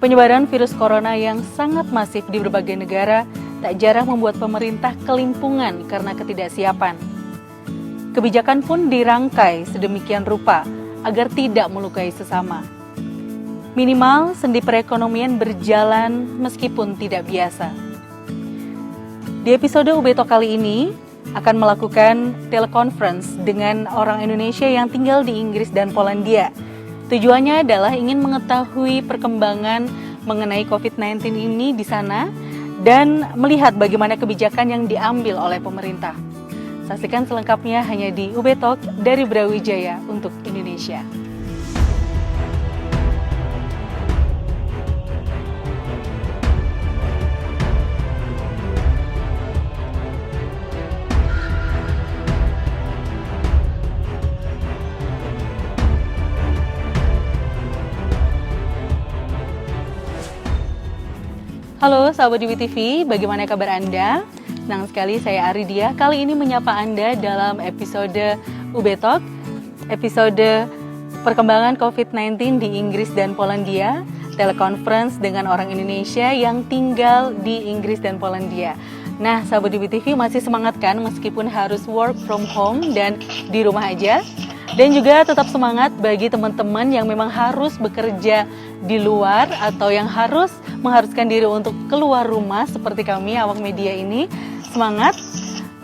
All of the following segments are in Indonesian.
Penyebaran virus corona yang sangat masif di berbagai negara tak jarang membuat pemerintah kelimpungan karena ketidaksiapan. Kebijakan pun dirangkai sedemikian rupa agar tidak melukai sesama. Minimal sendi perekonomian berjalan meskipun tidak biasa. Di episode Ubeto kali ini akan melakukan teleconference dengan orang Indonesia yang tinggal di Inggris dan Polandia. Tujuannya adalah ingin mengetahui perkembangan mengenai COVID-19 ini di sana dan melihat bagaimana kebijakan yang diambil oleh pemerintah. Saksikan selengkapnya hanya di Ubetalk dari Brawijaya untuk Indonesia. Halo sahabat Dewi TV, bagaimana kabar Anda? Senang sekali saya Aridia kali ini menyapa Anda dalam episode Ubetalk, episode perkembangan COVID-19 di Inggris dan Polandia, teleconference dengan orang Indonesia yang tinggal di Inggris dan Polandia. Nah, sahabat Dewi TV masih semangat kan meskipun harus work from home dan di rumah aja? Dan juga tetap semangat bagi teman-teman yang memang harus bekerja di luar atau yang mengharuskan diri untuk keluar rumah seperti kami awak media ini. Semangat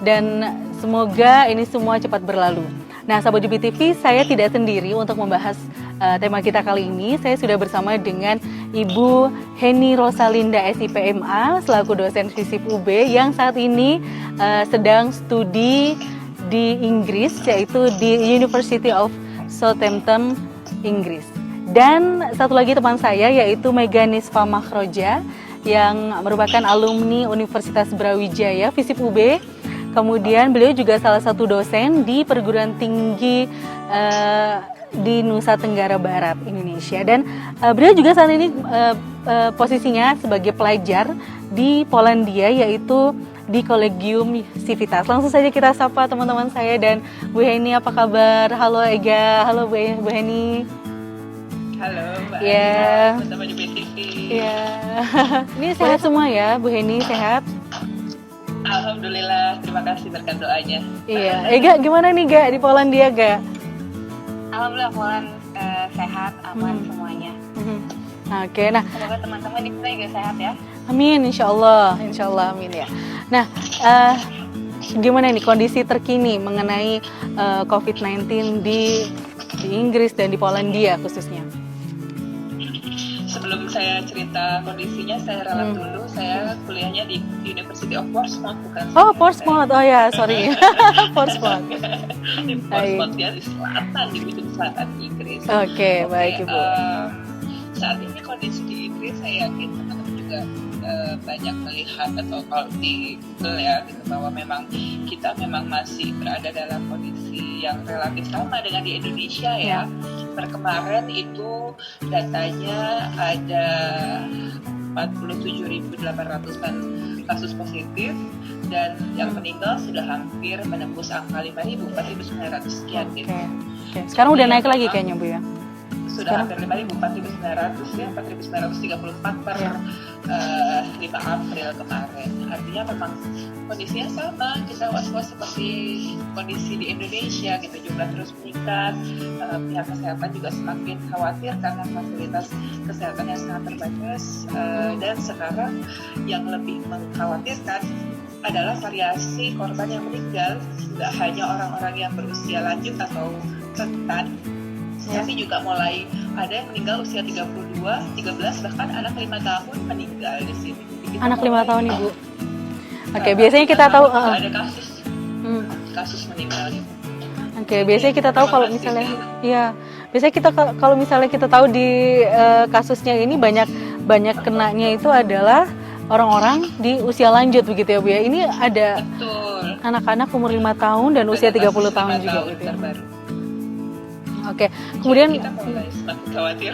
dan semoga ini semua cepat berlalu. Nah, sahabat BTV, saya tidak sendiri untuk membahas tema kita kali ini. Saya sudah bersama dengan Ibu Heni Rosalinda SIPMA selaku dosen FISIP UB yang saat ini sedang studi di Inggris, yaitu di University of Southampton, Inggris. Dan satu lagi teman saya yaitu Meganisva Makhroja yang merupakan alumni Universitas Brawijaya FISIP UB. Kemudian beliau juga salah satu dosen di perguruan tinggi di Nusa Tenggara Barat, Indonesia. Dan beliau juga saat ini posisinya sebagai pelajar di Polandia, yaitu di Collegium Civitas. Langsung saja kita sapa teman-teman saya dan Bu Heni, apa kabar? Halo Ega, halo Bu Heni. Halo Mbak Ya. bersama di BTV. Ya. Ini sehat semua ya, Bu Heni, sehat? Alhamdulillah, terima kasih berkat doanya. Iya. Ega, gimana nih Ga di Polandia, Ga? Alhamdulillah Polan sehat, aman semuanya. Oke, nah Semoga teman-teman di sini juga sehat ya. amin, insya Allah, amin ya. Nah, gimana nih kondisi terkini mengenai COVID-19 di Inggris dan di Polandia khususnya? Sebelum saya cerita kondisinya, saya ralat dulu. Saya kuliahnya di University of Portsmouth, bukan? Oh, Portsmouth, oh ya, sorry. Portsmouth. Di Portsmouth ya, di selatan, di ujung selatan Inggris. Oke, baik Ibu. Saat ini kondisi di Inggris, saya yakin teman-teman juga banyak melihat atau kalau di Google ya gitu, bahwa memang kita masih berada dalam kondisi yang relatif sama dengan di Indonesia ya. Per kemarin itu datanya ada 47.800-an kasus positif dan yang meninggal sudah hampir menembus angka 5.000, 4.900 sekian gitu. Oke. Sekarang udah naik lagi kayaknya Bu ya? Sudah hampir 5.000, 4.900 ya, 4.934 per 5 April kemarin. Artinya memang kondisinya sama, kita was-was seperti kondisi di Indonesia gitu, jumlah terus meningkat, pihak kesehatan juga semakin khawatir karena fasilitas kesehatan yang sangat terbatas, dan sekarang yang lebih mengkhawatirkan adalah variasi korban yang meninggal, tidak hanya orang-orang yang berusia lanjut atau rentan, tapi juga mulai ada yang meninggal usia 32, 13, bahkan anak 5 tahun meninggal di sini. Anak 5 tahun Ibu. Oke, biasanya kita tahu ada kasus meninggal gitu. Oke, biasanya kita tahu kalau misalnya biasanya kita kalau misalnya kita tahu di kasusnya ini banyak kenanya itu adalah orang-orang di usia lanjut begitu ya Bu ya. Ini ada anak-anak umur 5 tahun dan usia 30 tahun juga gitu ya. Terbaru. Oke, kemudian kita mulai semakin khawatir.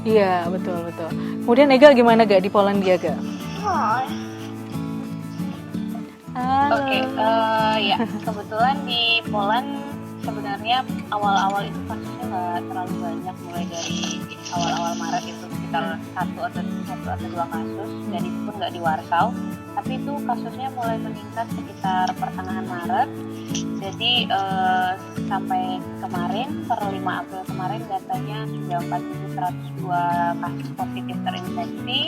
Iya, betul. Kemudian Ega gimana Ga di Polandia Ga? Oke, ya kebetulan di Poland sebenarnya awal-awal itu kasusnya nggak terlalu banyak, mulai dari awal-awal Maret itu sekitar satu atau dua kasus, dan itu pun nggak di Warsaw. Tapi itu kasusnya mulai meningkat sekitar pertengahan Maret. Jadi sampai kemarin per 5 April kemarin datanya sudah 4.102 kasus positif terinfeksi.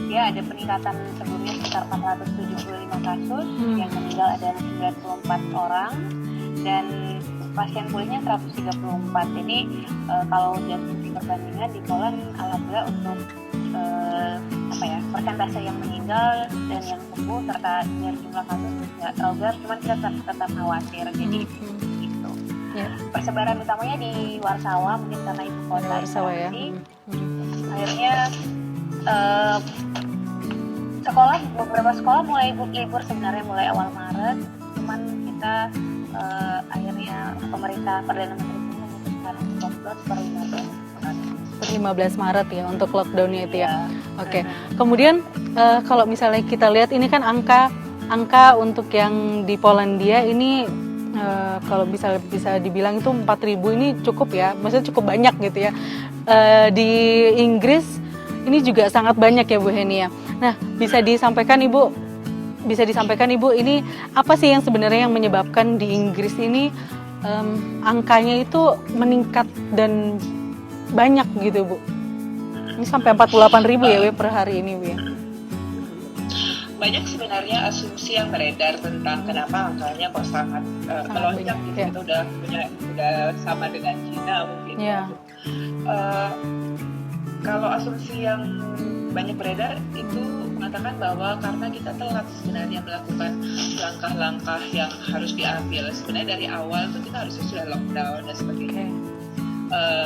Ya, ada peningkatan sebelumnya sekitar 475 kasus, yang meninggal ada 94 orang, dan pasien pulihnya 134. Jadi kalau dari sisi perbandingan di Poland, alhamdulillah untuk persentase yang meninggal dan yang sembuh serta dari jumlah kasus nggak terlalu besar, cuman kita tetap khawatir. Jadi gitu. Yeah. Persebaran utamanya di Warsawa, mungkin karena ibu kota Warsawa ya. Akhirnya beberapa sekolah mulai libur sebenarnya mulai awal Maret, cuman kita akhirnya pemerintah Perdana Menteri ini memutuskan lockdown per 15 Maret ya untuk lockdownnya itu ya. Oke. Kemudian kalau misalnya kita lihat ini kan angka untuk yang di Polandia ini kalau bisa dibilang itu 4.000 ini cukup ya, maksudnya cukup banyak gitu ya. Di Inggris ini juga sangat banyak ya Bu Heni ya. Nah, bisa disampaikan Ibu ini apa sih yang sebenarnya yang menyebabkan di Inggris ini angkanya itu meningkat dan banyak gitu Bu? Ini sampai 48.000 ya Bu per hari ini Bu ya. Banyak sebenarnya asumsi yang beredar tentang kenapa angkanya kok sangat melonjak gitu. Ya. Kita udah sama dengan China mungkin. Ya. Kalau asumsi yang banyak beredar itu mengatakan bahwa karena kita telat sebenarnya melakukan langkah-langkah yang harus diambil. Sebenarnya dari awal tuh kita harusnya sudah lockdown dan sebagainya.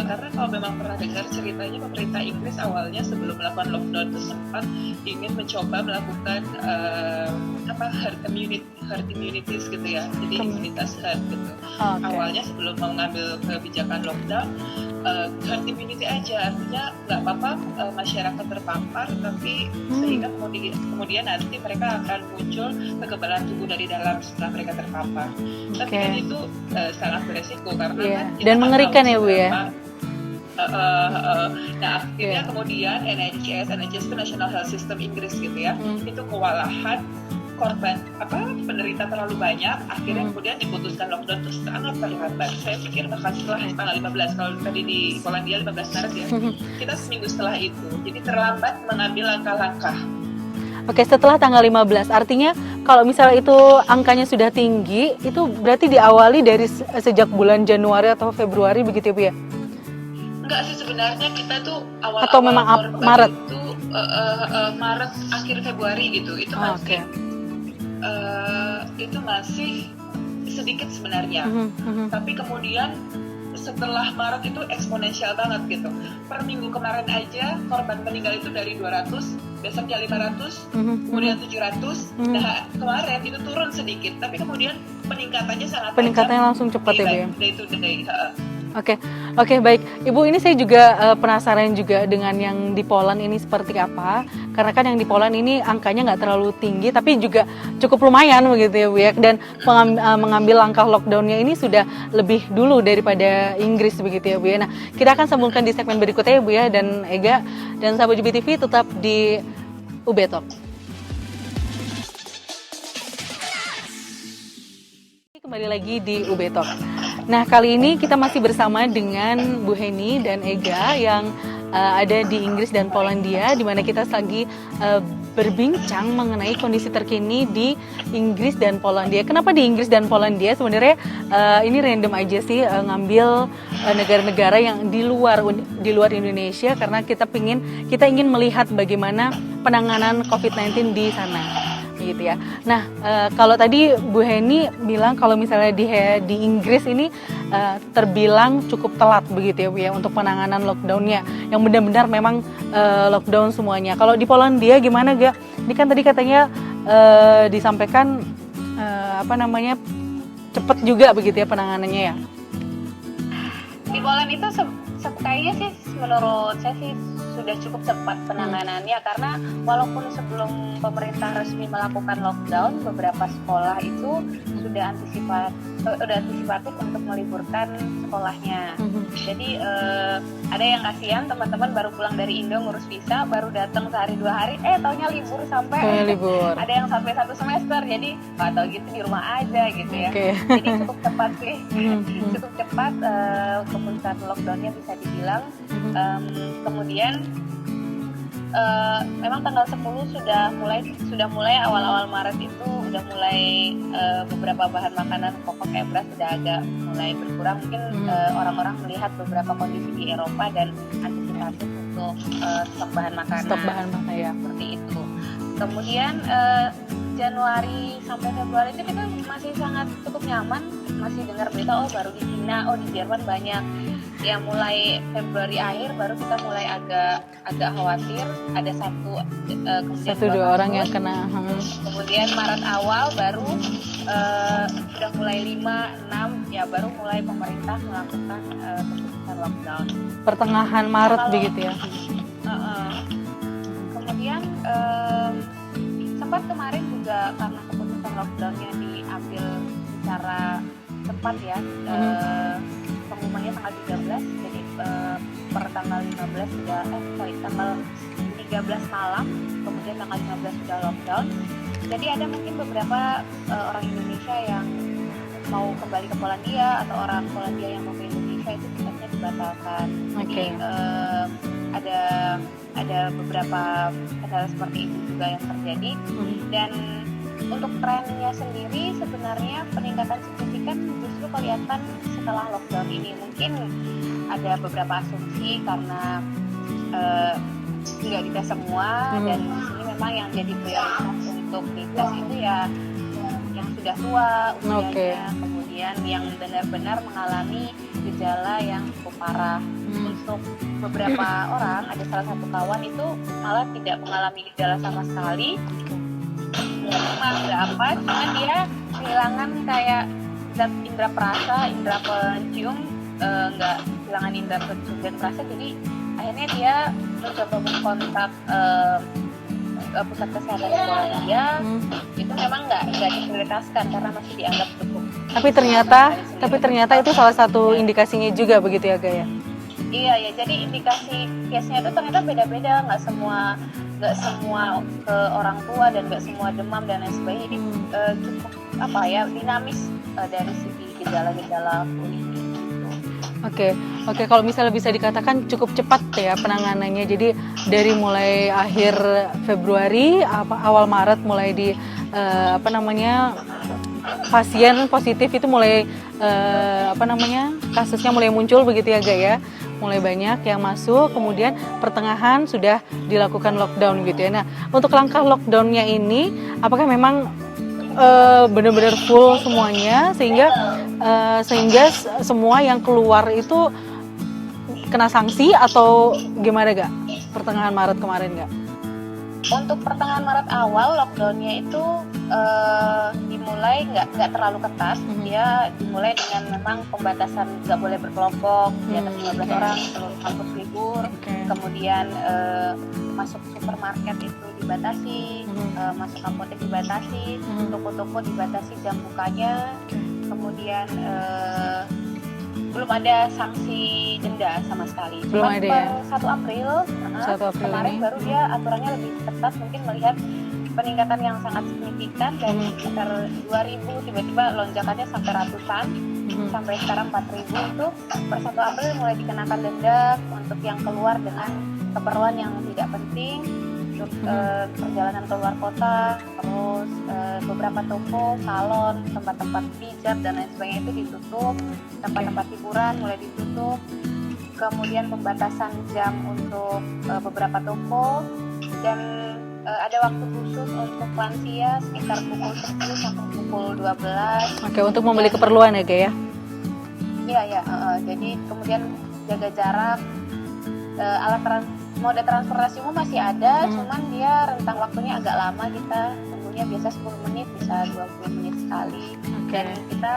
Karena kalau memang pernah dengar ceritanya, pemerintah Inggris awalnya sebelum melakukan lockdown itu sempat ingin mencoba melakukan herd immunities gitu ya, jadi imunitas herd gitu. Awalnya sebelum mengambil kebijakan lockdown, herd immunity aja, artinya nggak apa-apa masyarakat terpapar, tapi sehingga kemudian nanti mereka akan muncul kekebalan tubuh dari dalam setelah mereka terpapar. Tapi kan itu sangat beresiko karena kan dan mengerikan ya Bu ya. Nah akhirnya kemudian NHS itu National Health System Inggris gitu ya, itu kewalahan korban penderita terlalu banyak, akhirnya kemudian diputuskan lockdown itu sangat terlambat. Saya pikir bahkan setelah tanggal 15, kalau tadi di Polandia 15 Maret ya, kita seminggu setelah itu, jadi terlambat mengambil langkah-langkah. Oke, setelah tanggal 15, artinya kalau misalnya itu angkanya sudah tinggi, itu berarti diawali dari sejak bulan Januari atau Februari begitu ya Bu ya? Enggak sih, sebenarnya kita tuh awal-awal atau memang Maret? Itu Maret akhir Februari gitu, itu masih itu masih sedikit sebenarnya. Tapi kemudian setelah Maret itu eksponensial banget gitu. Per minggu kemarin aja korban meninggal itu dari 200, besoknya 500, kemudian 700. Nah kemarin itu turun sedikit, tapi kemudian peningkatannya sangat Peningkatannya langsung cepat ya Bu ya? Day to day. Oke, baik. Ibu, ini saya juga penasaran juga dengan yang di Poland ini seperti apa. Karena kan yang di Poland ini angkanya nggak terlalu tinggi, tapi juga cukup lumayan begitu ya Bu ya. Dan mengambil langkah lockdownnya ini sudah lebih dulu daripada Inggris begitu ya Bu ya. Nah, kita akan sambungkan di segmen berikutnya ya Bu ya. Dan Ega dan sahabat JBTV tetap di UB Talk. Kembali lagi di UB Talk. Nah, kali ini kita masih bersama dengan Bu Heni dan Ega yang ada di Inggris dan Polandia, di mana kita lagi berbincang mengenai kondisi terkini di Inggris dan Polandia. Kenapa di Inggris dan Polandia? Sebenarnya ini random aja sih ngambil negara-negara yang di luar Indonesia, karena kita ingin melihat bagaimana penanganan COVID-19 di sana. Gitu ya. Nah, kalau tadi Bu Heni bilang kalau misalnya di Inggris ini terbilang cukup telat begitu ya Bu ya untuk penanganan lockdownnya, yang benar-benar memang lockdown semuanya. Kalau di Polandia gimana Ga? Ini kan tadi katanya disampaikan cepat juga begitu ya penanganannya ya? Di Poland itu kayaknya sih menurut saya sih sudah cukup cepat penanganannya, karena walaupun sebelum pemerintah resmi melakukan lockdown, beberapa sekolah itu sudah antisipatif untuk meliburkan sekolahnya. Jadi ada yang kasihan, teman-teman baru pulang dari Indo ngurus visa, baru datang sehari 2 hari, taunya libur sampai libur. ada yang sampai 1 semester. Jadi atau gitu di rumah aja gitu ya. Jadi cukup cepat sih, cukup cepat keputusan lockdownnya bisa dibilang. Kemudian memang tanggal 10 sudah mulai awal-awal Maret itu udah mulai beberapa bahan makanan pokok kayak beras sudah agak mulai berkurang. Mungkin orang-orang melihat beberapa kondisi di Eropa dan antisipatif untuk stok bahan makanan. Stok bahan makanan ya. Seperti itu. Kemudian Januari sampai Februari itu kita masih sangat cukup nyaman, masih dengar berita baru di Cina, di Jerman banyak. Ya mulai Februari akhir baru kita mulai agak khawatir, ada kemudian 1-2 orang yang kena. Kemudian Maret awal baru sudah mulai 5-6 ya baru mulai pemerintah melakukan keputusan lockdown. Pertengahan Maret begitu ya. Kemudian sempat kemarin juga karena keputusan lockdownnya diambil secara cepat ya. Pengumumannya tanggal 13, jadi per tanggal 15 sudah tanggal 13 malam, kemudian tanggal 15 sudah lockdown. Jadi ada mungkin beberapa orang Indonesia yang mau kembali ke Polandia atau orang Polandia yang mau ke Indonesia itu tiketnya dibatalkan. Jadi ada beberapa hal seperti itu juga yang terjadi. Dan untuk trennya sendiri sebenarnya peningkatan signifikan justru kelihatan setelah lockdown ini. Mungkin ada beberapa asumsi karena nggak dites semua, dan di sini memang yang jadi prioritas untuk dites itu ya yang sudah tua usianya, kemudian yang benar-benar mengalami gejala yang cukup parah. Untuk beberapa orang, ada salah satu kawan itu malah tidak mengalami gejala sama sekali. Cuman dia kehilangan kayak zat indera perasa, indera pencium, nggak kehilangan indera pencium dan perasa. Jadi akhirnya dia mencoba mengkontak pusat kesehatan di Polandia. Itu memang nggak diprioritaskan karena masih dianggap cukup. Tapi ternyata itu salah satu indikasinya juga begitu ya Gaya? Iya ya, jadi indikasi case-nya itu ternyata beda-beda, nggak semua ke orang tua dan nggak semua demam dan lain sebagainya. Jadi cukup dinamis dari segi gejala-gejala kulit. Oke, kalau misalnya bisa dikatakan cukup cepat ya penanganannya. Jadi dari mulai akhir Februari, awal Maret mulai di pasien positif itu mulai kasusnya mulai muncul begitu ya Gaya. Mulai banyak yang masuk, kemudian pertengahan sudah dilakukan lockdown gitu ya. Nah, untuk langkah lockdownnya ini, apakah memang benar-benar full semuanya sehingga semua yang keluar itu kena sanksi atau gimana Gak? Pertengahan Maret kemarin Gak? Untuk pertengahan Maret awal lockdownnya itu dimulai nggak terlalu ketat. Dia dimulai dengan memang pembatasan nggak boleh berkelompok di atas 15 orang, seluruh kampus libur. Kemudian masuk supermarket itu dibatasi, masuk apotek dibatasi, toko-toko dibatasi jam bukanya. Kemudian belum ada sanksi denda sama sekali. Cuma per 1 April kemarin baru dia aturannya lebih ketat, mungkin melihat peningkatan yang sangat signifikan dari sekitar 2.000 tiba-tiba lonjakannya sampai ratusan, sampai sekarang 4.000 itu per 1 April mulai dikenakan denda untuk yang keluar dengan keperluan yang tidak penting, untuk perjalanan keluar kota, terus beberapa toko, salon, tempat-tempat pijat dan lain sebagainya itu ditutup, tempat-tempat hiburan mulai ditutup, kemudian pembatasan jam untuk beberapa toko, dan ada waktu khusus untuk lansia sekitar pukul 10 sampai pukul 12. Untuk membeli keperluan ya Gaya? Iya, jadi kemudian jaga jarak, moda transportasi umum masih ada, cuman dia rentang waktunya agak lama, kita tunggunya biasa 10 menit, bisa 20 menit sekali. Dan kita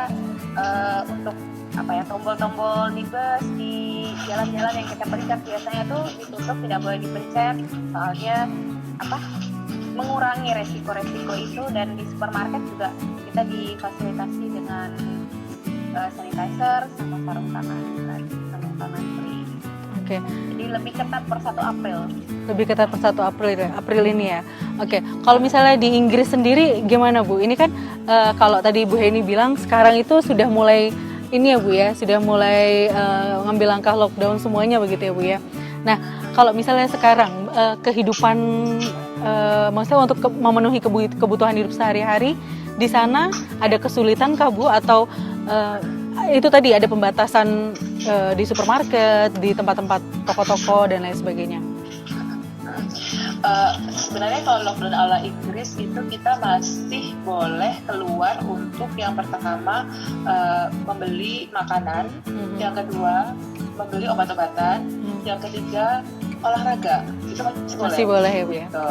untuk tombol-tombol di bus, di jalan-jalan yang kita pencet biasanya tuh ditutup, tidak boleh dipencet, soalnya mengurangi resiko-resiko itu. Dan di supermarket juga kita difasilitasi dengan sanitizer sama sarung tangan free. Oke. Jadi lebih ketat per 1 April. Lebih ketat per 1 April ini ya. Oke. Kalau misalnya di Inggris sendiri gimana Bu? Ini kan kalau tadi Bu Heni bilang sekarang itu sudah mulai ini ya Bu ya, sudah mulai ngambil langkah lockdown semuanya begitu ya Bu ya. Nah, kalau misalnya sekarang kehidupan maksudnya untuk memenuhi kebutuhan hidup sehari-hari di sana ada kesulitan kah Bu, atau itu tadi ada pembatasan di supermarket, di tempat-tempat toko-toko dan lain sebagainya? Sebenarnya kalau lockdown ala Inggris itu kita masih boleh keluar untuk yang pertama membeli makanan, yang kedua membeli obat-obatan, yang ketiga olahraga. Itu masih boleh ya Bu ya? Gitu.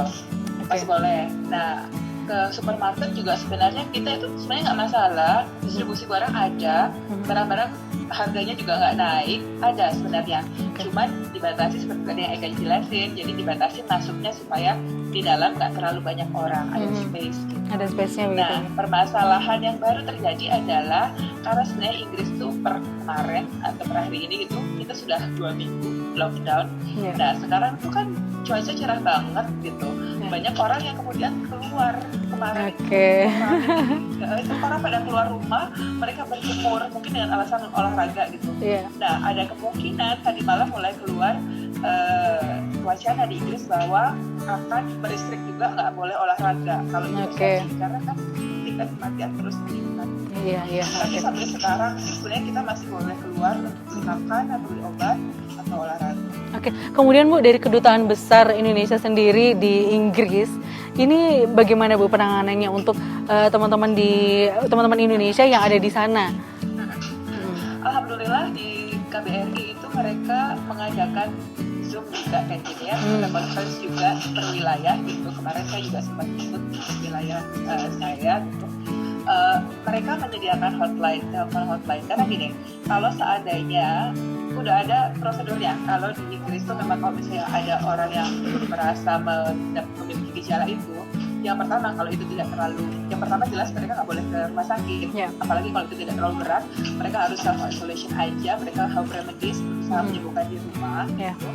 Masih boleh. Nah, ke supermarket juga sebenarnya kita itu sebenarnya nggak masalah, distribusi barang ada, barang-barang harganya juga nggak naik, ada sebenarnya. Cuman dibatasi seperti tadi yang Eka jelasin, jadi dibatasi masuknya supaya di dalam nggak terlalu banyak orang, ada space. Ada space-nya begitu. Nah, permasalahan yang baru terjadi adalah karena sebenarnya Inggris tuh per kemarin atau per hari ini gitu, kita sudah 2 minggu lockdown. Nah, sekarang tuh kan cuaca cerah banget gitu. Banyak orang yang kemudian keluar kemarin. Itu orang pada keluar rumah, mereka berjemur mungkin dengan alasan olahraga gitu. Nah, ada kemungkinan tadi malam mulai keluar wacana di Inggris bahwa akan beristrik juga nggak boleh olahraga kalau karena kan tingkat kematian terus meningkat. Tapi sampai sekarang sebenarnya kita masih boleh keluar untuk beli makan atau beli obat atau olahraga. Kemudian Bu, dari Kedutaan Besar Indonesia sendiri di Inggris, ini bagaimana Bu penanganannya untuk teman-teman Indonesia yang ada di sana? Alhamdulillah di KBRI itu mereka mengadakan Zoom juga kayak gitu ya, conference juga per wilayah gitu. Kemarin saya juga sempat ikut wilayah saya gitu. Mereka menyediakan telepon hotline karena gini, kalau seandainya udah ada prosedurnya, kalau di Inggris tuh memang kalau misalnya ada orang yang merasa memiliki gejala itu, yang pertama kalau itu tidak terlalu, yang pertama jelas mereka nggak boleh ke rumah sakit, apalagi kalau itu tidak terlalu berat, mereka harus self isolation aja, mereka home remedies, berusaha menyembuhkan di rumah. Gitu.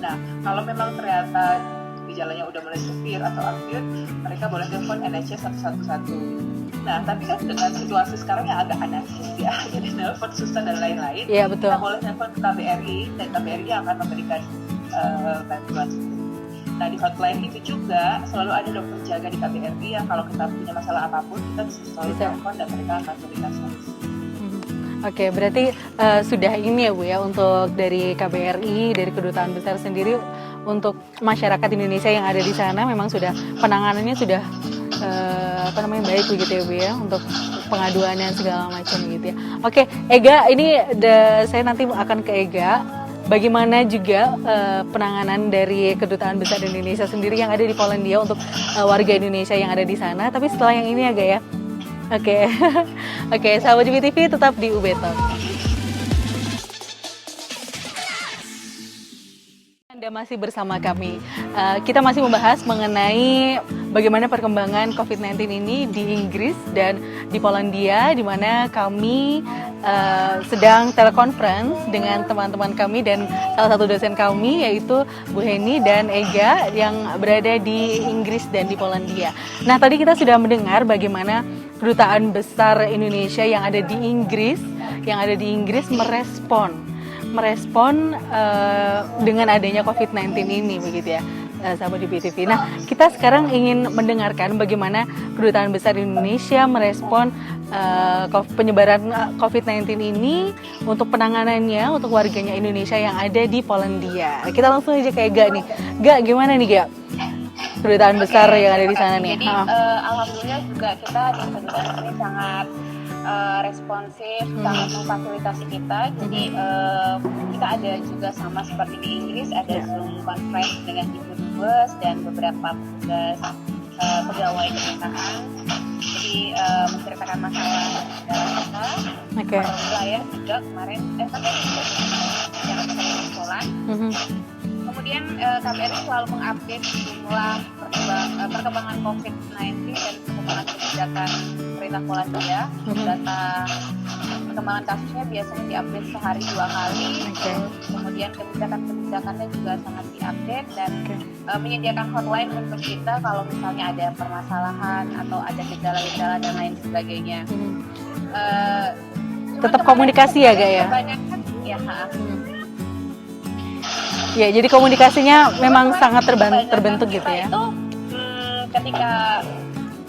Nah, kalau memang ternyata gejalanya udah mulai severe atau akut, mereka boleh telepon NHS 111. Nah, tapi kan dengan situasi sekarang yang agak anarkis ya, jadi telepon susah dan lain-lain, betul. Kita boleh telepon ke KBRI dan KBRI akan memberikan bantuan. Nah, di hotline itu juga selalu ada dokter jaga di KBRI yang kalau kita punya masalah apapun, kita bisa selalu telepon dan mereka akan memberikan solusi. Berarti sudah ini ya Bu ya, untuk dari KBRI, dari Kedutaan Besar sendiri, untuk masyarakat Indonesia yang ada di sana memang sudah penanganannya sudah baik begitu ya Bu ya, untuk pengaduannya segala macam gitu ya. Ega, ini saya nanti akan ke Ega. Bagaimana juga penanganan dari Kedutaan Besar Indonesia sendiri yang ada di Polandia untuk warga Indonesia yang ada di sana. Tapi setelah yang ini Ega ya. Sahabat UB TV tetap di UB Talk. Anda masih bersama kami. Kita masih membahas mengenai bagaimana perkembangan COVID-19 ini di Inggris dan di Polandia, di mana kami sedang telekonferensi dengan teman-teman kami dan salah satu dosen kami, yaitu Bu Heni dan Ega yang berada di Inggris dan di Polandia. Nah, tadi kita sudah mendengar bagaimana Kedutaan Besar Indonesia yang ada di Inggris merespon dengan adanya COVID-19 ini begitu ya, sahabat UB TV. Nah, kita sekarang ingin mendengarkan bagaimana Kedutaan Besar Indonesia merespon penyebaran COVID-19 ini untuk penanganannya untuk warganya Indonesia yang ada di Polandia. Kita langsung aja ke Ega nih. Ga, gimana nih Ga? Kedutaan Besar yang ada di sana nih. Jadi alhamdulillah juga kita di kedutaan ini sangat responsif, sangat memfasilitasi kita. Jadi kita ada juga sama seperti di Inggris, ada Zoom conference dengan ibu dubes dan beberapa petugas pegawai kedutaan. Jadi menceritakan masalah negara kita, Oke. wilayah juga kemarin, tapi yang di Poland. Kemudian KBRI selalu mengupdate jumlah perkembangan COVID-19 dan perkembangan kebijakan pemerintah Polandia. Data perkembangan kasusnya biasanya diupdate sehari 2 kali. Kemudian kebijakannya juga sangat diupdate dan menyediakan hotline untuk kita kalau misalnya ada permasalahan atau ada gejala-gejala dan lain sebagainya. Tetap komunikasi ya, Gak ya? Kebanyakan ya. Ya, jadi komunikasinya memang sangat terbentuk gitu ya. Itu ketika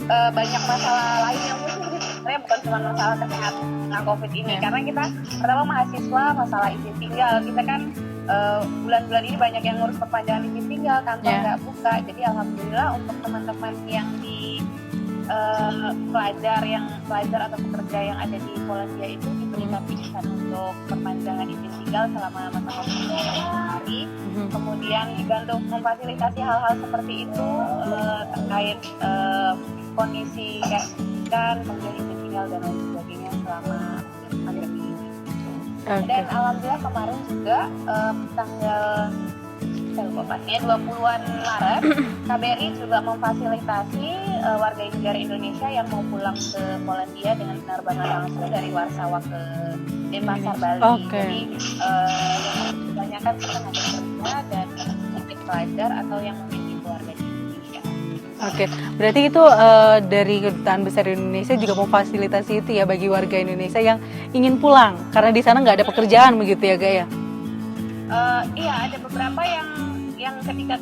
banyak masalah lain yang mungkin sebenarnya bukan cuma masalah kesehatan COVID ini, karena kita pertama mahasiswa, masalah izin tinggal, kita kan bulan-bulan ini banyak yang ngurus perpanjangan izin tinggal, kantor nggak buka, jadi alhamdulillah untuk teman-teman yang di pelajar atau pekerja yang ada di Polandia itu diberikan visa untuk perpanjangan izin tinggal selama masa COVID hari. Kemudian dibantu memfasilitasi hal-hal seperti itu terkait kondisi dan kemudian izin tinggal dan lain sebagainya selama pandemi ini. Dan alhamdulillah kemarin juga tanggal 20-an Maret KBRI juga memfasilitasi warga negara Indonesia yang mau pulang ke Polandia dengan penerbangan langsung dari Warsawa ke Denpasar, Bali. Jadi kebanyakan tenaga kerja dan sedikit pelajar atau yang memiliki keluarga di Indonesia. Berarti itu dari Kedutaan Besar Indonesia juga memfasilitasi itu ya bagi warga Indonesia yang ingin pulang karena di sana nggak ada pekerjaan begitu ya, Gak ya? Iya, ada beberapa yang ketika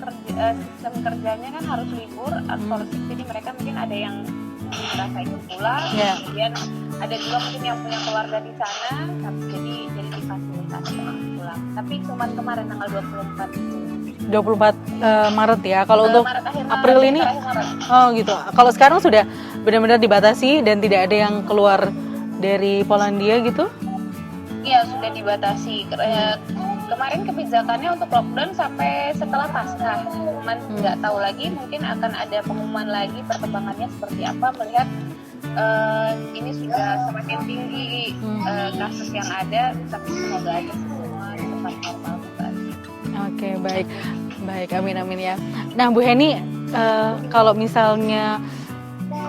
sistem kerjanya kan harus libur atau jadi mereka mungkin ada yang merasa ingin pulang, kemudian ada juga mungkin yang punya keluarga di sana, jadi difasilitasi untuk pulang. Tapi cuma kemarin tanggal 24 Maret ya. Kalau untuk April ini, oh gitu. Kalau sekarang sudah benar-benar dibatasi dan tidak ada yang keluar dari Polandia gitu? Iya, sudah dibatasi. Kemarin kebijakannya untuk lockdown sampai setelah Paskah, cuman nggak tahu lagi, mungkin akan ada pengumuman lagi perkembangannya seperti apa, melihat ini sudah semakin tinggi kasus yang ada, tapi semoga aja semua cepat normal kembali. Oke, baik, amin ya. Nah, Bu Heni, kalau misalnya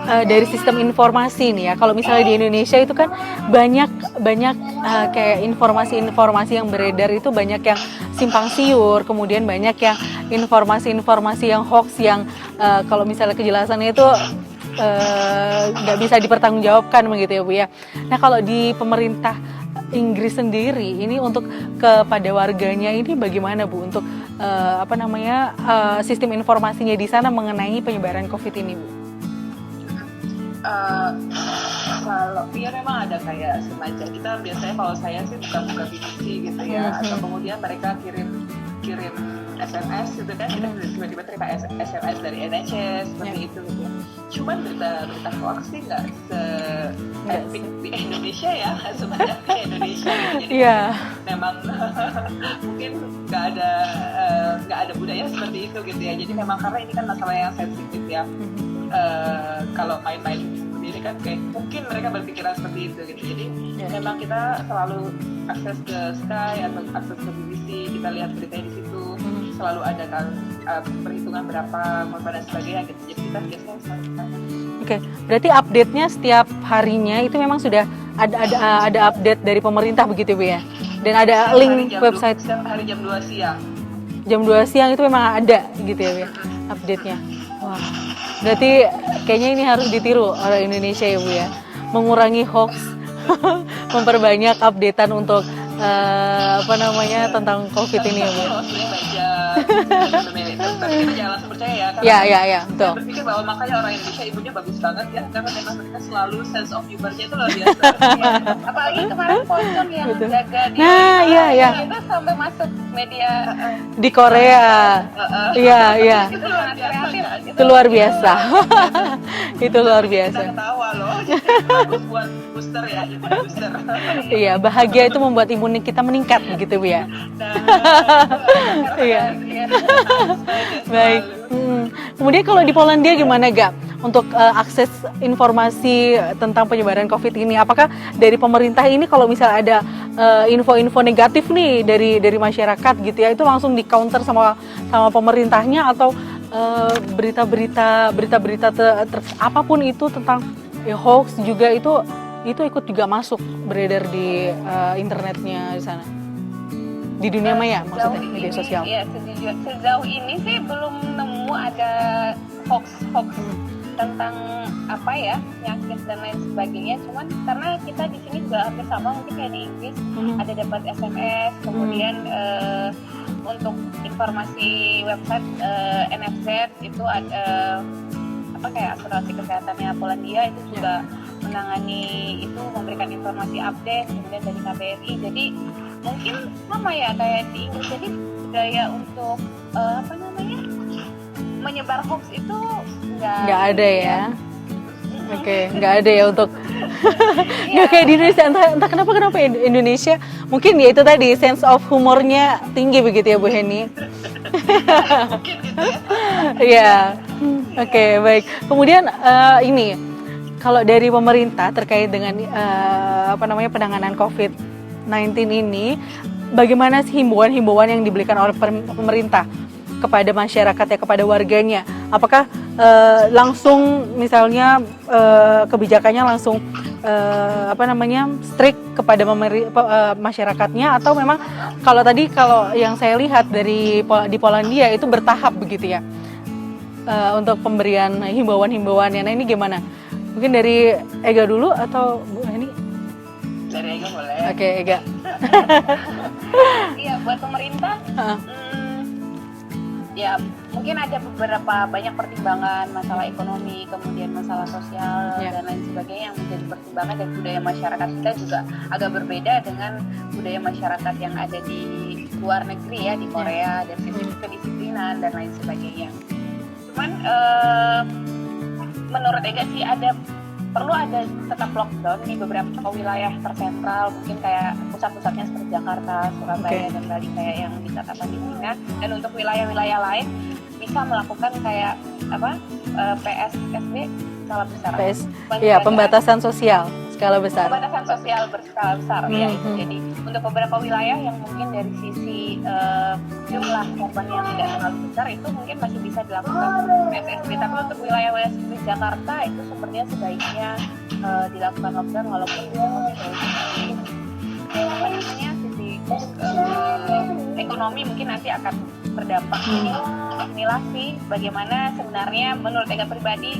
dari sistem informasi nih ya, kalau misalnya di Indonesia itu kan banyak kayak informasi yang beredar itu banyak yang simpang siur, kemudian banyak yang informasi yang hoax yang kalau misalnya kejelasannya itu nggak bisa dipertanggungjawabkan begitu ya, Bu ya. Nah, kalau di pemerintah Inggris sendiri ini untuk kepada warganya ini bagaimana, Bu, untuk sistem informasinya di sana mengenai penyebaran COVID ini, Bu? Kalau memang ada kayak semacam, kita biasanya kalau saya sih buka BBC gitu ya, atau kemudian mereka kirim SMS gitu kan, kita tiba-tiba terima SMS dari NHS seperti itu gitu. Cuman berita hoax sih nggak se-epic di Indonesia ya, sebanyak di Indonesia gitu. Jadi memang mungkin nggak ada budaya seperti itu gitu ya. Jadi memang karena ini kan masalah yang sensitif ya. Kalau main-main sendiri kan kayak mungkin mereka berpikiran seperti itu gitu. Jadi memang kita selalu akses ke Sky atau akses ke BBC, kita lihat beritanya di situ, selalu ada kan perhitungan berapa korban dan sebagainya gitu. Jadi kita biasanya selalu berarti update-nya setiap harinya itu memang sudah ada update dari pemerintah begitu, Bu ya? Dan ada link website. Setiap hari jam 2 siang. Jam 2 siang itu memang ada gitu ya, Bu ya, update-nya. Wah. Berarti kayaknya ini harus ditiru oleh Indonesia ya, Bu ya. Mengurangi hoax, memperbanyak updatean untuk tentang COVID ini ya, Bu. Tapi kita jangan langsung percaya ya, karena ya, betul. Saya berpikir bahwa makanya orang Indonesia imunnya bagus banget ya, karena memang mereka selalu sense of humor-nya itu luar biasa. Apalagi kemarin Pocong yang jaga di kita sampai masuk media di Korea. Iya. Itu luar biasa. Itu luar biasa. Kita ketawa loh. Bagus buat booster ya, booster. Iya, bahagia itu membuat imun kita meningkat begitu, Bu ya. Iya. Baik. Kemudian kalau di Polandia gimana, Gak? untuk akses informasi tentang penyebaran COVID ini? Apakah dari pemerintah ini kalau misalnya ada info-info negatif nih dari masyarakat gitu ya, itu langsung di counter sama pemerintahnya, atau berita-berita apapun itu tentang hoax juga itu ikut juga masuk beredar di internetnya di sana, di dunia maya maksudnya, media sosial? Ya, sejauh ini sih belum nemu ada hoax tentang apa ya, penyakit dan lain sebagainya. Cuman karena kita di sini juga hampir sama, mungkin kayak di Inggris ada dapat SMS, kemudian untuk informasi website NFZ itu ada apa kayak asuransi kesehatannya Polandia itu juga menangani itu, memberikan informasi update, kemudian dari KBRI. Jadi mungkin sama ya kayak di Inggris, jadi budaya untuk menyebar hoax itu nggak ada ya. Oke, nggak ada ya untuk nggak kayak di Indonesia, entah kenapa Indonesia mungkin ya itu tadi sense of humornya tinggi begitu ya Bu Heni. Ya, oke, baik. Kemudian ini kalau dari pemerintah terkait dengan penanganan COVID-19 ini, bagaimana sih himbauan yang diberikan oleh pemerintah kepada masyarakat ya, kepada warganya? Apakah langsung misalnya kebijakannya langsung strict kepada masyarakatnya, atau memang kalau yang saya lihat di Polandia itu bertahap begitu ya untuk pemberian himbauan-himbauannya. Nah, ini gimana? Mungkin dari Ega dulu atau Bu Heni? Dari Ega boleh. Oke, Ega. Iya, buat pemerintah ya mungkin ada banyak pertimbangan, masalah ekonomi, kemudian masalah sosial dan lain sebagainya yang menjadi pertimbangan, dan budaya masyarakat kita juga agak berbeda dengan budaya masyarakat yang ada di luar negeri ya, di Korea, dan kedisiplinan dan lain sebagainya. Cuman menurut Ega sih perlu ada tetap lockdown di beberapa wilayah tersentral, mungkin kayak pusat-pusatnya seperti Jakarta, Surabaya, dan Bali kayak yang ditetapkan di China. Dan untuk wilayah-wilayah lain bisa melakukan kayak PSBB skala besar. Pembatasan sosial skala besar. Pembatasan sosial berskala besar ya itu. Jadi untuk beberapa wilayah yang mungkin dari sisi jumlah korban yang tidak terlalu besar itu mungkin masih bisa dilakukan PSBB. Tapi untuk wilayah-wilayah seperti Jakarta itu sepertinya sebaiknya dilakukan lockdown, walaupun sisi ekonomi mungkin nanti akan berdampak. Jadi inilah sih bagaimana sebenarnya menurut Ega pribadi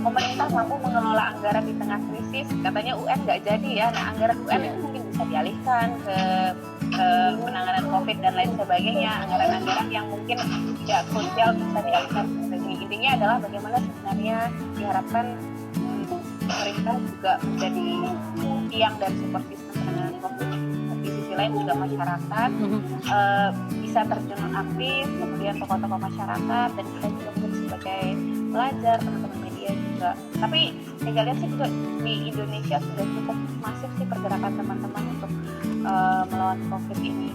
pemerintah mampu mengelola anggaran di tengah krisis. Katanya UN nggak jadi ya, nah anggaran UN itu mungkin bisa dialihkan ke penanganan COVID dan lain sebagainya, anggaran-anggaran yang mungkin tidak krusial bisa dialihkan. Intinya adalah bagaimana sebenarnya diharapkan pemerintah juga menjadi tiang dan support system penanganan COVID. Di sisi lain juga masyarakat bisa terjun aktif, kemudian tokoh-tokoh masyarakat, dan kita juga mungkin sebagai pelajar, teman-teman media juga. Tapi saya lihat sih juga di Indonesia sudah cukup masif sih pergerakan teman-teman untuk melawan COVID ini.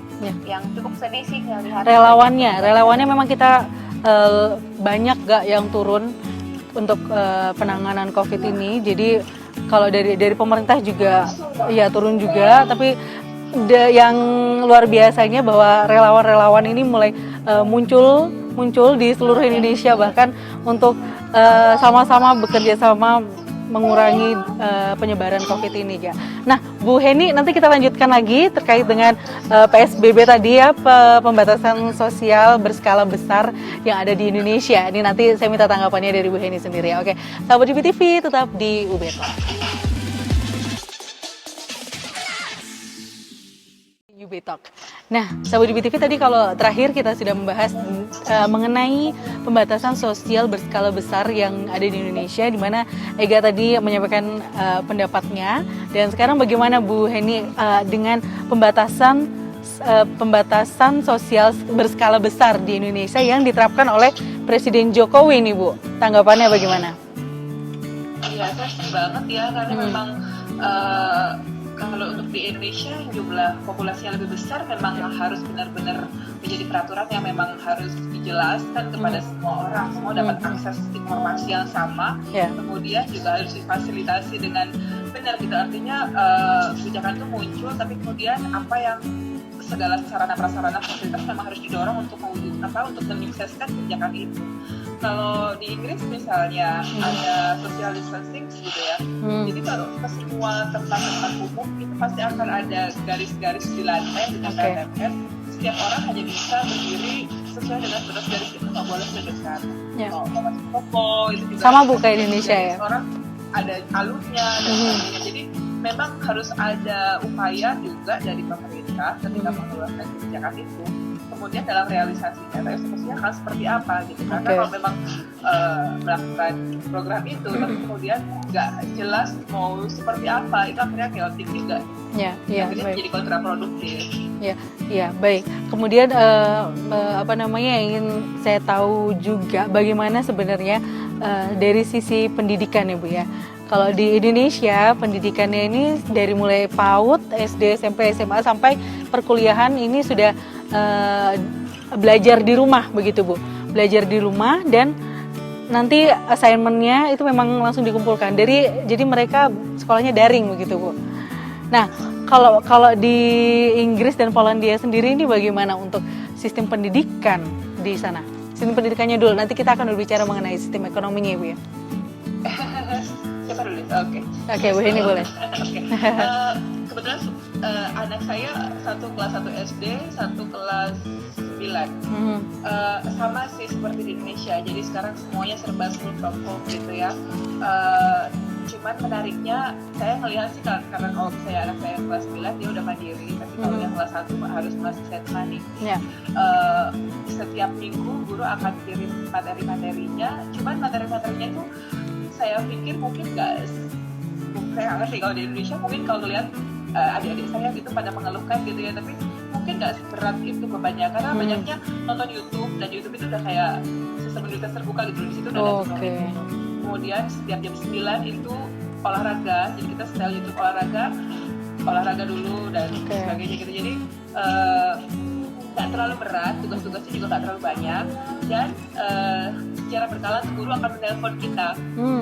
Yang cukup sedih sih melihat relawannya memang kita banyak gak yang turun untuk penanganan COVID ini. Jadi kalau dari pemerintah juga ya turun juga, tapi yang luar biasanya bahwa relawan-relawan ini mulai muncul di seluruh Indonesia, bahkan untuk sama-sama bekerja sama mengurangi penyebaran COVID ini ya. Nah, Bu Heni, nanti kita lanjutkan lagi terkait dengan PSBB tadi ya, pembatasan sosial berskala besar yang ada di Indonesia. Ini nanti saya minta tanggapannya dari Bu Heni sendiri ya. Oke, sahabat UBTV tetap di UBTalk. UBTalk. Nah, sahabat UBTV tadi kalau terakhir kita sudah membahas mengenai pembatasan sosial berskala besar yang ada di Indonesia, di mana Ega tadi menyampaikan pendapatnya. Dan sekarang bagaimana Bu Heni dengan pembatasan sosial berskala besar di Indonesia yang diterapkan oleh Presiden Jokowi nih Bu? Tanggapannya bagaimana? Iya, saya setuju banget ya, karena memang kalau untuk di Indonesia jumlah populasinya lebih besar, memang harus benar-benar menjadi peraturan yang memang harus dijelaskan kepada semua orang, semua dapat akses informasi yang sama, kemudian juga harus difasilitasi dengan benar gitu. Artinya kebijakan itu muncul, tapi kemudian apa yang segala sarana prasarana fasilitas memang harus didorong untuk untuk menyukseskan kebijakan itu. Kalau di Inggris misalnya ada social distancing gitu ya, jadi kalau ke semua tempat-tempat umum itu pasti akan ada garis-garis di lantai dengan KMS. Setiap orang hanya bisa berdiri sesuai dengan garis itu, nggak boleh mendekat. Mau masuk toko itu juga sama Bu kayak Indonesia ya. Orang ada alurnya dan sebagainya. Jadi memang harus ada upaya juga dari pemerintah ketika mengeluarkan kebijakan itu. Kemudian dalam realisasinya, eksekusinya akan seperti apa gitu. Karena kalau memang melakukan program itu, tapi kemudian nggak jelas mau seperti apa, itu akhirnya chaotic juga. Akhirnya menjadi kontraproduktif. Ya, baik. Kemudian yang ingin saya tahu juga bagaimana sebenarnya dari sisi pendidikan ya Bu ya. Kalau di Indonesia pendidikannya ini dari mulai PAUD, SD, SMP, SMA sampai perkuliahan ini sudah belajar di rumah begitu Bu. Belajar di rumah dan nanti assignment-nya itu memang langsung dikumpulkan. Jadi mereka sekolahnya daring begitu Bu. Nah, kalau di Inggris dan Polandia sendiri ini bagaimana untuk sistem pendidikan di sana? Sistem pendidikannya dulu, nanti kita akan berbicara mengenai sistem ekonominya Bu ya. Siapa dulu? Oke, Bu ini boleh. Kebetulan anak saya satu kelas 1 SD, satu kelas 9. Sama sih seperti di Indonesia. Jadi sekarang semuanya serba school from home gitu ya. Cuman menariknya saya melihat sih karena kalau anak saya kelas 9 dia udah mandiri, tapi kalau yang kelas 1 harus masih setmani. Setiap minggu guru akan kirim materi-materinya. Cuman materi-materinya itu saya pikir mungkin saya nggak ngerti kalau di Indonesia mungkin kalau lihat adik-adik saya gitu pada mengeluhkan gitu ya, tapi mungkin nggak seberat itu bebannya karena banyaknya nonton YouTube dan YouTube itu udah kayak sistem universitas terbuka gitu, di situ udah ada tutorial. Kemudian setiap jam 9 itu olahraga, jadi kita setel YouTube olahraga dulu dan sebagainya gitu. Jadi nggak terlalu berat, tugas-tugasnya juga nggak terlalu banyak, dan secara berkala guru akan menelpon kita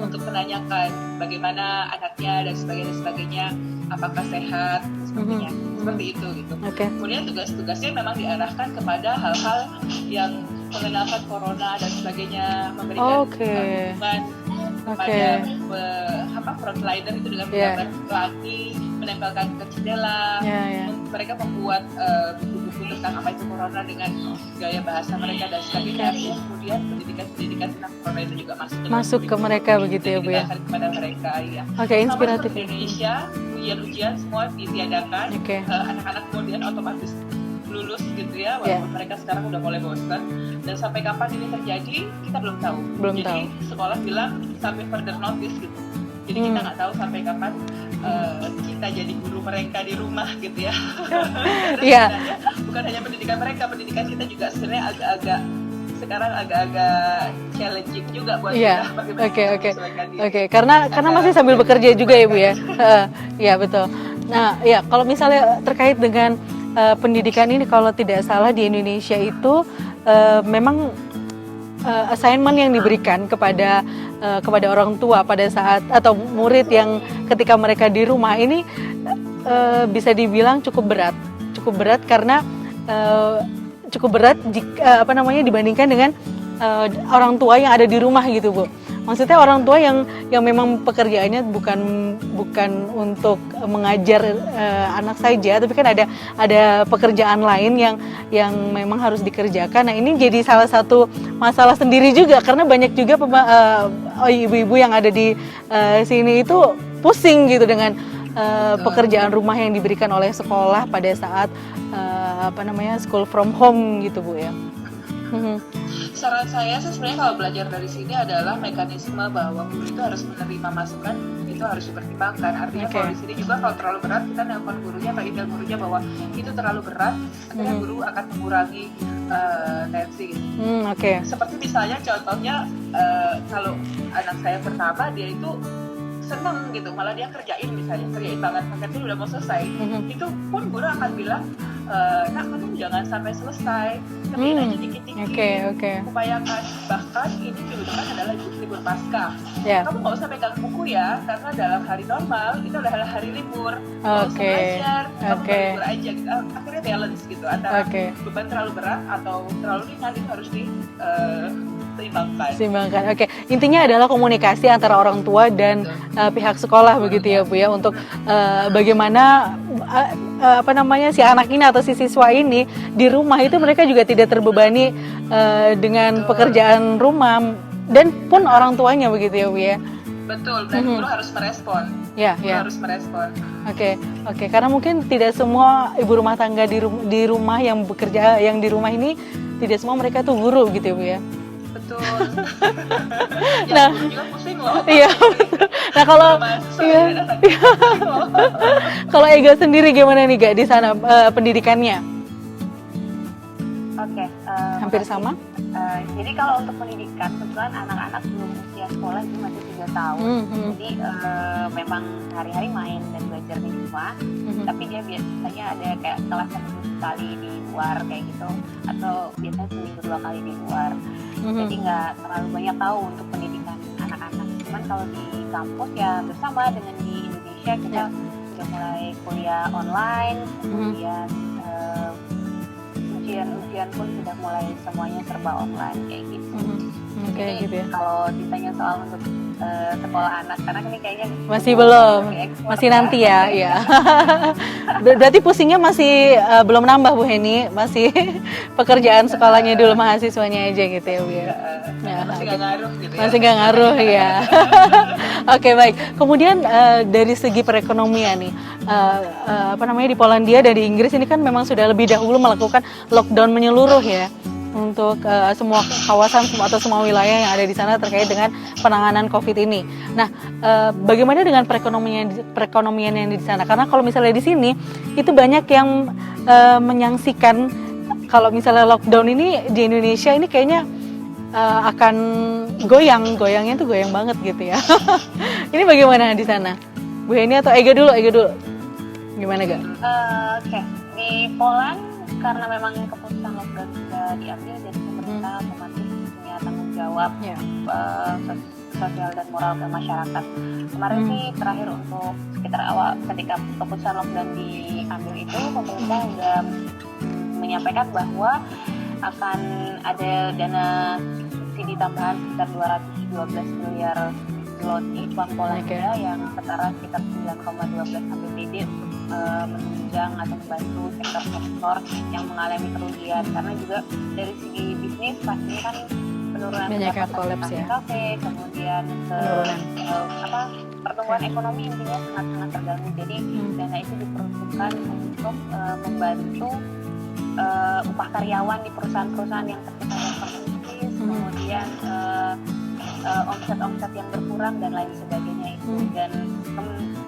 untuk menanyakan bagaimana anaknya dan sebagainya, apakah sehat, sebagainya, seperti itu gitu. Kemudian tugas-tugasnya memang diarahkan kepada hal-hal yang mengenalkan corona dan sebagainya, memberikan dukungan kepada frontliner itu dengan menggunakan pelangi, menempelkan ke jendela. Mereka membuat buku-buku tentang apa itu corona dengan gaya bahasa mereka dan sebagainya. Kemudian pendidikan tentang corona itu juga masuk ke mereka begitu ya Bu ya. Kepada mereka ya. Inspiratif. Di Indonesia ujian semua ditiadakan. Anak-anak kemudian otomatis lulus gitu ya, walaupun mereka sekarang udah mulai bosan. Dan sampai kapan ini terjadi kita belum tahu. Jadi sekolah bilang sampai further notice gitu. Jadi kita nggak tahu sampai kapan kita jadi guru mereka di rumah gitu ya. Bukan hanya pendidikan mereka, pendidikan kita juga sebenarnya agak-agak challenging juga buat kita. Karena masih sambil bekerja juga ya Bu ya. Iya betul. Nah ya kalau misalnya terkait dengan pendidikan ini, kalau tidak salah di Indonesia itu memang assignment yang diberikan kepada orang tua pada saat atau murid yang ketika mereka di rumah ini bisa dibilang cukup berat karena cukup berat jika dibandingkan dengan orang tua yang ada di rumah gitu Bu. Maksudnya orang tua yang memang pekerjaannya bukan untuk mengajar anak saja, tapi kan ada pekerjaan lain yang memang harus dikerjakan. Nah ini jadi salah satu masalah sendiri juga karena banyak juga ibu-ibu yang ada di sini itu pusing gitu dengan pekerjaan rumah yang diberikan oleh sekolah pada saat school from home gitu Bu ya. Saran saya sebenarnya kalau belajar dari sini adalah mekanisme bahwa guru itu harus menerima masukan, itu harus dipertimbangkan. Artinya kalau di sini juga kalau terlalu berat kita nelpon gurunya atau email gurunya bahwa itu terlalu berat, akhirnya guru akan mengurangi tensi. Seperti misalnya contohnya kalau anak saya pertama dia itu seneng gitu, malah dia kerjain banget paketnya udah mau selesai, itu pun guru akan bilang, nak kamu jangan sampai selesai, kerjain aja dikit-dikit, upayakan. Bahkan ini minggu depan adalah libur Paskah, kamu nggak usah pegang buku ya, karena dalam hari normal itu adalah hari libur, nggak usah belajar, kamu libur aja gitu. Akhirnya balance gitu antara beban terlalu berat atau terlalu ringan, itu harus seimbangkan. Intinya adalah komunikasi antara orang tua dan pihak sekolah begitu ya Bu ya, untuk bagaimana si anak ini atau si siswa ini di rumah itu mereka juga tidak terbebani dengan pekerjaan rumah dan pun orang tuanya begitu ya Bu ya. Betul, dan guru harus merespon. Harus merespon. Oke, karena mungkin tidak semua ibu rumah tangga di rumah yang bekerja, yang di rumah ini tidak semua mereka tuh guru gitu ya Bu ya. Betul. Nah, juga pusing loh. Iya. Nah kalau Ega sendiri gimana nih Gak di sana pendidikannya? Hampir sama. Jadi kalau untuk pendidikan, kebetulan anak-anak belum usia sekolah itu masih 3 tahun. Jadi memang hari-hari main dan belajar di rumah. Tapi dia biasanya ada kayak kelas seminggu sekali di luar kayak gitu, atau biasanya seminggu 2 kali di luar. Jadi nggak terlalu banyak tahu untuk pendidikan anak-anak. Cuman kalau di kampus ya bersama dengan di Indonesia kita sudah mulai kuliah online, kemudian ujian pun sudah mulai semuanya serba online kayak gitu. Jadi gitu ya. Kalau ditanya soal untuk sekolah anak ini kayaknya masih belum, masih nanti ya. Berarti pusingnya masih belum nambah Bu Heni, masih pekerjaan sekolahnya dulu, mahasiswanya aja gitu ya Bu ya. Masih nggak ngaruh gitu ya. Masih nggak ngaruh ya. Oke, baik. Kemudian dari segi perekonomian nih, di Polandia dan di Inggris ini kan memang sudah lebih dahulu melakukan lockdown menyeluruh ya, untuk semua kawasan atau semua wilayah yang ada di sana terkait dengan penanganan COVID ini. Nah, bagaimana dengan perekonomian yang di sana? Karena kalau misalnya di sini itu banyak yang menyaksikan kalau misalnya lockdown ini di Indonesia ini kayaknya akan goyangnya tuh goyang banget gitu ya. Ini bagaimana di sana? Bu Heni atau Ega dulu? Gimana Ga? Di Poland karena memang keputusan lockdown sudah diambil, jadi pemerintah otomatis punya tanggung jawab sosial dan moral ke masyarakat. Kemarin sih terakhir untuk sekitar awal ketika keputusan lockdown diambil itu, pemerintah sudah menyampaikan bahwa akan ada dana subsidi tambahan sekitar 212 miliar zloty uang Polandia yang setara sekitar 9,12 APBD untuk menunjang atau membantu sektor-sektor yang mengalami kerugian, karena juga dari segi bisnis pastinya kan penurunan kolaps ya. Kafe, kemudian pertumbuhan ekonomi intinya sangat-sangat terganggu. Jadi dana itu diperuntukkan untuk membantu upah karyawan di perusahaan-perusahaan yang terkena dampak krisis, kemudian omset-omset yang berkurang dan lain sebagainya itu. Dan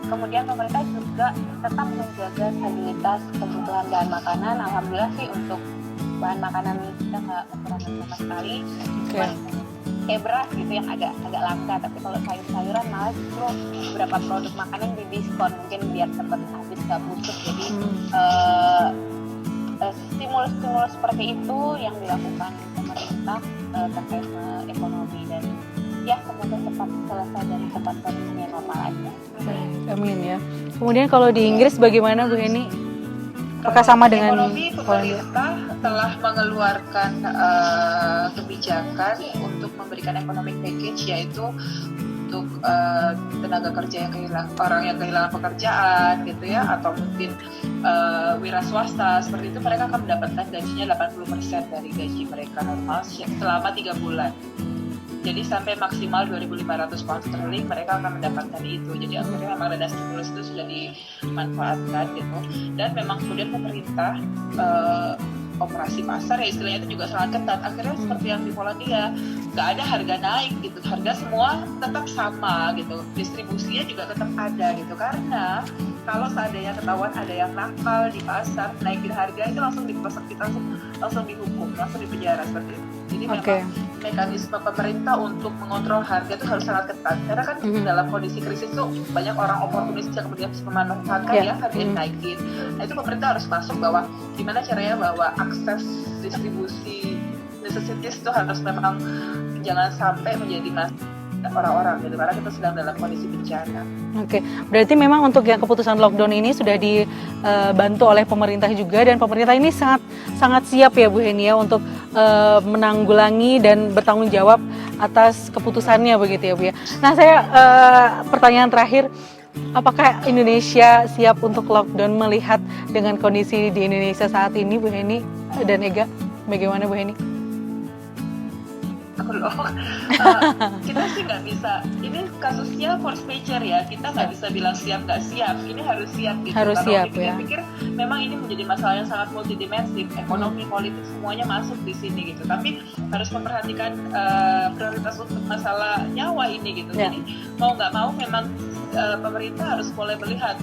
kemudian pemerintah juga tetap menjaga stabilitas kebutuhan bahan makanan. Alhamdulillah sih untuk bahan makanan kita nggak kekurangan sama sekali. Cuman kayak beras gitu yang agak langka, tapi kalau sayur-sayuran malah justru beberapa produk makanan didiskon mungkin biar cepat habis nggak busuk. Jadi stimulus seperti itu yang dilakukan pemerintah terkait ekonomi, dan ya semoga cepat selesai dan cepat kondisinya normal aja. Amin ya. Kemudian kalau di Inggris bagaimana Bu Heni? Apakah sama dengan ekonomi? Pemerintah telah mengeluarkan kebijakan untuk memberikan economic package, yaitu untuk tenaga kerja yang kehilangan pekerjaan gitu ya, atau mungkin wira swasta seperti itu, mereka akan mendapatkan gajinya 80% dari gaji mereka normal selama 3 bulan. Jadi sampai maksimal 2.500 pound sterling mereka akan mendapatkan itu. Jadi akhirnya memang dana stimulus itu sudah dimanfaatkan gitu. Dan memang kemudian pemerintah operasi pasar ya istilahnya itu juga sangat ketat. Akhirnya seperti yang di Polandia, nggak ada harga naik gitu. Harga semua tetap sama gitu. Distribusinya juga tetap ada gitu. Karena kalau seandainya ketahuan ada yang nakal di pasar naikin harga, itu langsung diproses, langsung dihukum, langsung dipenjara seperti itu. Jadi Oke. memang mekanisme pemerintah untuk mengontrol harga itu harus sangat ketat. Karena kan dalam kondisi krisis tuh banyak orang oportunis yang kemudian bisa memanfaatkan ya harga yang naikin. Nah itu pemerintah harus masuk bahwa gimana caranya bahwa akses distribusi necessities itu harus memang jangan sampai menjadi masalah orang-orang gitu, karena kita sedang dalam kondisi bencana. Oke, berarti memang untuk yang keputusan lockdown ini sudah dibantu oleh pemerintah juga, dan pemerintah ini sangat siap ya Bu Heni ya untuk menanggulangi dan bertanggung jawab atas keputusannya begitu ya Bu ya. Nah saya pertanyaan terakhir, apakah Indonesia siap untuk lockdown melihat dengan kondisi di Indonesia saat ini Bu Heni dan Ega? Bagaimana Bu Heni? Kita sih nggak bisa, ini kasusnya force majeure ya, kita nggak bisa bilang siap nggak siap, ini harus siap gitu. Harus Kalau siap ya. dipikir memang ini menjadi masalah yang sangat multidimensi, ekonomi, politik semuanya masuk di sini gitu. Tapi harus memperhatikan prioritas untuk masalah nyawa ini gitu. Jadi mau nggak mau memang pemerintah harus mulai melihat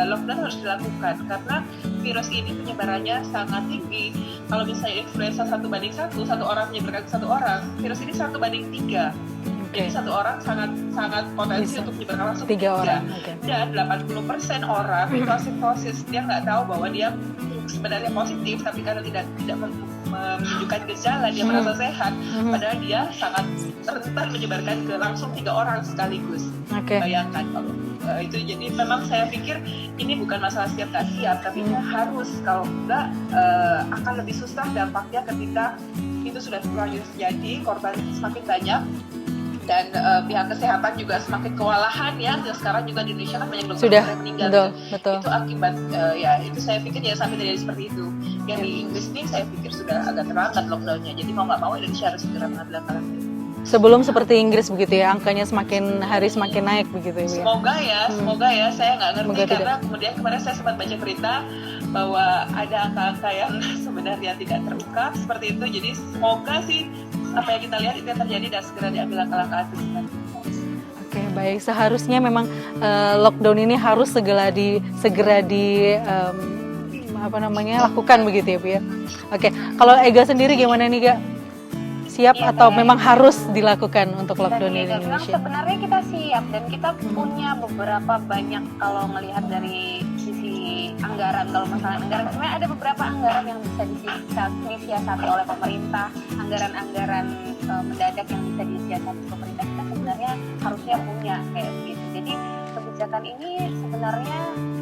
lockdown harus dilakukan karena virus ini penyebarannya sangat tinggi. Kalau misalnya influenza 1:1, satu orang menyebarkan ke satu orang, virus ini 1:3. Jadi satu orang sangat potensi untuk menyebarkan langsung 3 orang. Dan 80% orang itu asimptosis, dia nggak tahu bahwa dia sebenarnya positif, tapi karena tidak menunjukkan gejala dia merasa sehat, padahal dia sangat rentan menyebarkan ke langsung 3 orang sekaligus. Bayangkan kalau itu. Jadi memang saya pikir ini bukan masalah siap tak siap, tapi harus, kalau enggak akan lebih susah dampaknya ketika itu sudah terlanjur terjadi, korban semakin banyak dan pihak kesehatan juga semakin kewalahan ya. Dan sekarang juga di Indonesia kan banyak dokter yang meninggal. Betul. Itu akibat ya itu saya pikir ya sampai terjadi seperti itu. Yang di Inggris ini saya pikir sudah agak terlambat lockdownnya. Jadi mau nggak mau Indonesia harus segera mengambil langkah itu. Sebelum seperti Inggris begitu ya, angkanya semakin hari semakin naik begitu ya. Semoga ya, saya nggak ngerti karena kemudian kemarin saya sempat baca berita bahwa ada angka-angka yang sebenarnya tidak terungkap seperti itu. Jadi semoga sih apa yang kita lihat itu yang terjadi dan segera diambil langkah-langkah antisipasi. Oke, baik. Seharusnya memang lockdown ini harus segera lakukan begitu ya Bu ya. Oke, kalau Ega sendiri gimana nih Ga? Siap atau memang harus dilakukan untuk lockdown di Indonesia? Sebenarnya kita siap dan kita punya beberapa banyak, kalau melihat dari sisi anggaran, kalau masalah anggaran sebenarnya ada beberapa anggaran yang bisa disiasati oleh pemerintah, anggaran-anggaran mendadak yang bisa disiasati pemerintah, kita sebenarnya harusnya punya kayak begitu. Jadi kebijakan ini sebenarnya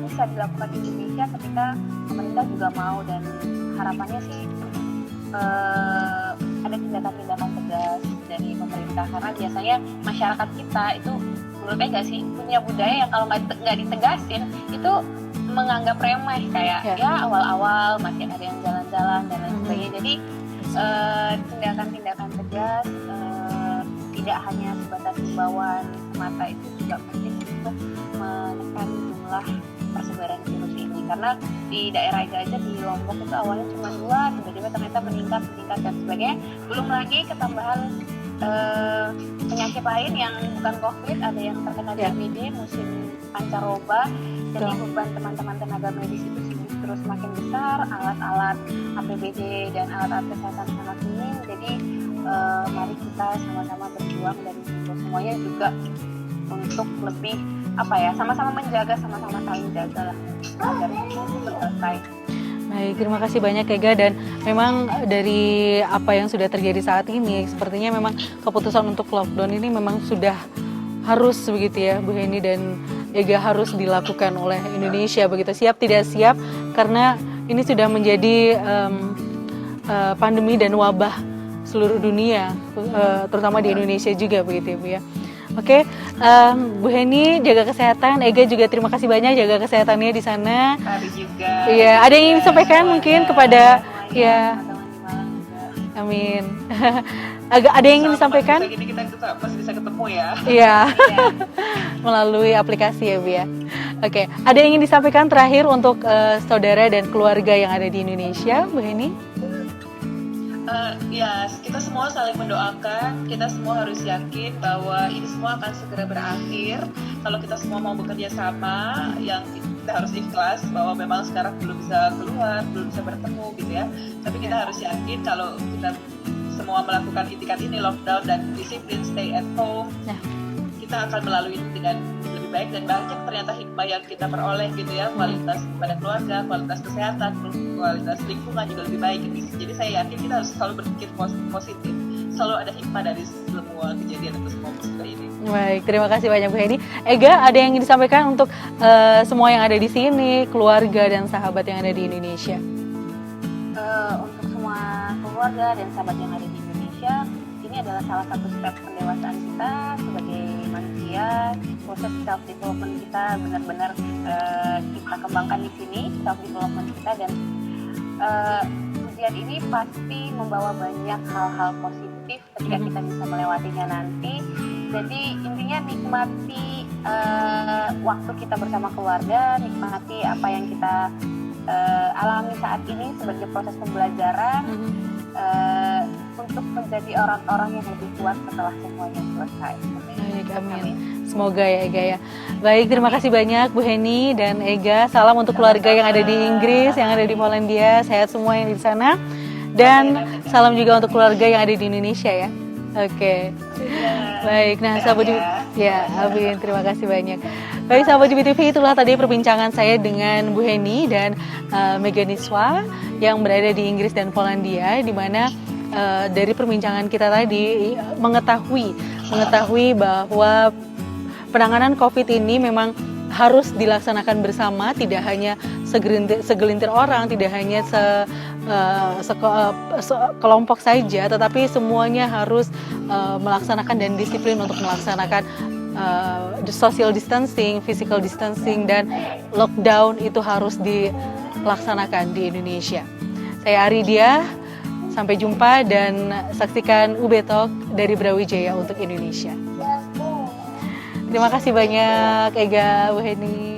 bisa dilakukan di Indonesia ketika pemerintah juga mau, dan harapannya sih ada tindakan-tindakan tegas dari pemerintah, karena biasanya masyarakat kita itu menurut Ega sih punya budaya yang kalau nggak ditegasin itu menganggap remeh, kayak ya awal-awal masih ada yang jalan-jalan dan lain sebagainya. Jadi tindakan-tindakan tegas tidak hanya sebatas himbauan semata itu juga penting untuk menekan jumlah persebaran virus ini, karena di daerah Ega aja di Lombok itu awalnya cuma 2, tiba-tiba ternyata meningkat dan sebagainya. Belum lagi ketambahan penyakit lain yang bukan COVID, ada yang terkena DBD, musim pancaroba. Jadi beban teman-teman tenaga medis itu terus makin besar, alat-alat APBD dan alat-alat kesehatan sangat minim. Jadi mari kita sama-sama berjuang dan semuanya juga untuk lebih sama-sama menjaga, sama-sama saling jaga lah agar selesai. Baik, terima kasih banyak Ega, dan memang dari apa yang sudah terjadi saat ini sepertinya memang keputusan untuk lockdown ini memang sudah harus begitu ya Bu Heni dan Ega, harus dilakukan oleh Indonesia begitu, siap tidak siap, karena ini sudah menjadi pandemi dan wabah seluruh dunia, terutama di Indonesia juga begitu ya Bu ya. Oke, Bu Heni jaga kesehatan, Ega juga terima kasih banyak jaga kesehatannya di sana. Hari juga. Iya, ada yang ingin disampaikan mungkin kepada amin. Ada yang ingin disampaikan? Ini kita masih bisa ketemu ya. Iya. Melalui aplikasi ya Bu ya. Oke, ada yang ingin disampaikan terakhir untuk saudara dan keluarga yang ada di Indonesia, Bu Heni? Ya, kita semua saling mendoakan, kita semua harus yakin bahwa ini semua akan segera berakhir. Kalau kita semua mau bekerja sama, yang kita harus ikhlas bahwa memang sekarang belum bisa keluar, belum bisa bertemu gitu ya. Tapi kita harus yakin kalau kita semua melakukan itikat ini, lockdown dan disiplin stay at home, Nah. kita akan melalui itu dengan lebih baik, dan banyak ternyata hikmah yang kita peroleh gitu ya, kualitas pada keluarga, kualitas kesehatan, kualitas lingkungan juga lebih baik gitu. Jadi saya yakin kita harus selalu berpikir positif, selalu ada hikmah dari semua kejadian atau semua musibah ini. Baik, terima kasih banyak Bu Heni. Ega, ada yang ingin disampaikan untuk semua yang ada di sini, keluarga dan sahabat yang ada di Indonesia? Untuk semua keluarga dan sahabat yang ada di Indonesia, ini adalah salah satu step pendewasaan kita sebagai manusia. Proses self development kita benar-benar kita kembangkan di sini, self development kita, dan ujian ini pasti membawa banyak hal-hal positif ketika kita bisa melewatinya nanti. Jadi intinya nikmati waktu kita bersama keluarga, nikmati apa yang kita alami saat ini sebagai proses pembelajaran untuk menjadi orang-orang yang lebih kuat setelah semuanya selesai. Baik, amin. Semoga ya Ega ya. Baik, terima kasih banyak Bu Heni dan Ega. Salam untuk keluarga yang ada di Inggris, yang ada di Polandia, sehat semua yang di sana. Dan salam juga untuk keluarga yang ada di Indonesia ya. Oke. Baik, nah sahabat ya, amin. Terima kasih banyak. Baik, sahabat JBTV, itulah tadi perbincangan saya dengan Bu Heni dan Meganiswa yang berada di Inggris dan Polandia, di mana dari perbincangan kita tadi mengetahui bahwa penanganan COVID ini memang harus dilaksanakan bersama, tidak hanya segelintir orang, tidak hanya kelompok saja, tetapi semuanya harus melaksanakan dan disiplin untuk melaksanakan social distancing, physical distancing, dan lockdown itu harus dilaksanakan di Indonesia. Saya Aridia, sampai jumpa dan saksikan UB Talk dari Brawijaya untuk Indonesia. Terima kasih banyak Ega, Bu Heni.